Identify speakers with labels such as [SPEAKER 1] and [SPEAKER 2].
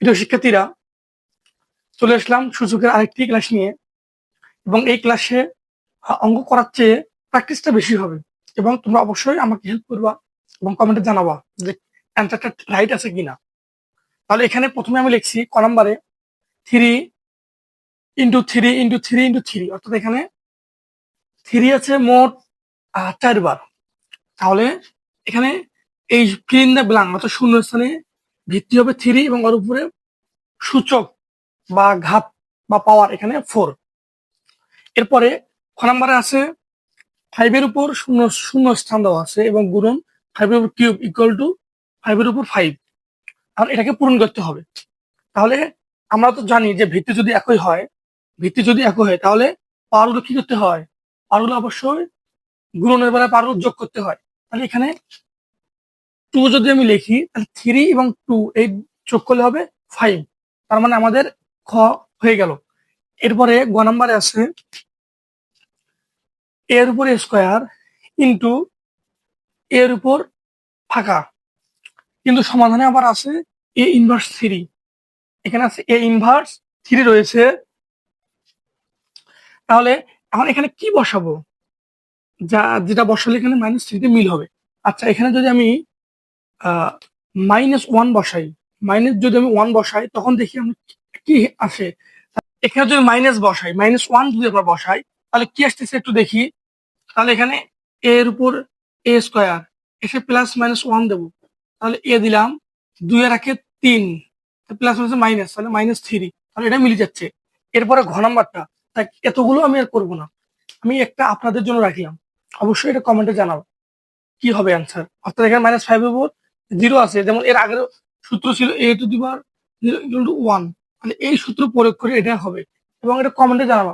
[SPEAKER 1] প্রিয় শিক্ষার্থীরা, চলে আসলাম সূচকের আরেকটি ক্লাস নিয়ে। এবং এই ক্লাসে অঙ্ক করার চেয়ে প্র্যাকটিসটা বেশি হবে। এবং তোমরা অবশ্যই আমাকে হেল্প করবা এবং কমেন্টে জানাবা যে অ্যান্সারটা রাইট আছে কিনা। তাহলে এখানে প্রথমে আমি লিখছি ক নাম্বারে 3 × 3 × 3 × 3, অর্থাৎ এখানে 3 আছে মোট 4 বার। তাহলে এখানে এই ফিল ইন দ্য ব্ল্যাঙ্ক অর্থাৎ শূন্য স্থানে ভিত্তি হবে 3 এবং ওর উপরে সূচক বা ঘাত বা পাওয়ার এখানে 4। এরপরে খ নাম্বারে আছে 5 এর উপর শূন্য শূন্য স্থান দেওয়া আছে এবং গুণন 5 এর উপর কিউব ইকুয়াল টু 5 এর উপর 5। আর এটাকে পূরণ করতে হবে। তাহলে আমরা তো জানি যে ভিত্তি যদি একই হয় তাহলে পাওয়ারগুলো কি করতে হয়? পাওয়ারগুলো অবশ্যই গুণনের বেলায় পাওয়ারগুলো যোগ করতে হয়। তাহলে এখানে 2 যদি আমি লিখি তাহলে 3 এবং 2 এই যোগ করলে হবে 5। তার মানে আমাদের খ হয়ে গেল। এরপরে গ নাম্বারে আছে এর উপর স্কোয়ার ইন্টু এর উপর ফাঁকা, কিন্তু সমাধানে আবার আছে এ ইনভার্স 3। এখানে আছে এ ইনভার্স 3 রয়েছে। তাহলে এখন এখানে কি বসাবো? যেটা বসালে এখানে -3 মিল হবে। আচ্ছা, এখানে যদি আমি -1 বসাই, যদি আমি 1 বসাই তখন দেখি আমি কি আসে। এখানে যদি -1 যদি আবার বসাই তাহলে কি আসতেছে একটু দেখি। তাহলে এখানে এর উপর এ স্কোয়ার এসে +-1 দেবো। তাহলে এ দিলাম, 2 এর একে 3, প্লাস মাইনাস, তাহলে -3। তাহলে এটা মিলে যাচ্ছে। এরপরে ঘ নাম্বারটা, তাই এতগুলো আমি আর করবো না, আমি একটা আপনাদের জন্য রাখলাম। অবশ্যই এটা কমেন্টে জানাবো কি হবে অ্যান্সার। অর্থাৎ এখানে -5 এর উপর 0 আছে, যেমন এর আগের সূত্র ছিল a⁴ 0 = 1। তাহলে এই সূত্র প্রয়োগ করে এটা হবে এবং এটা কমেন্টে জানাবো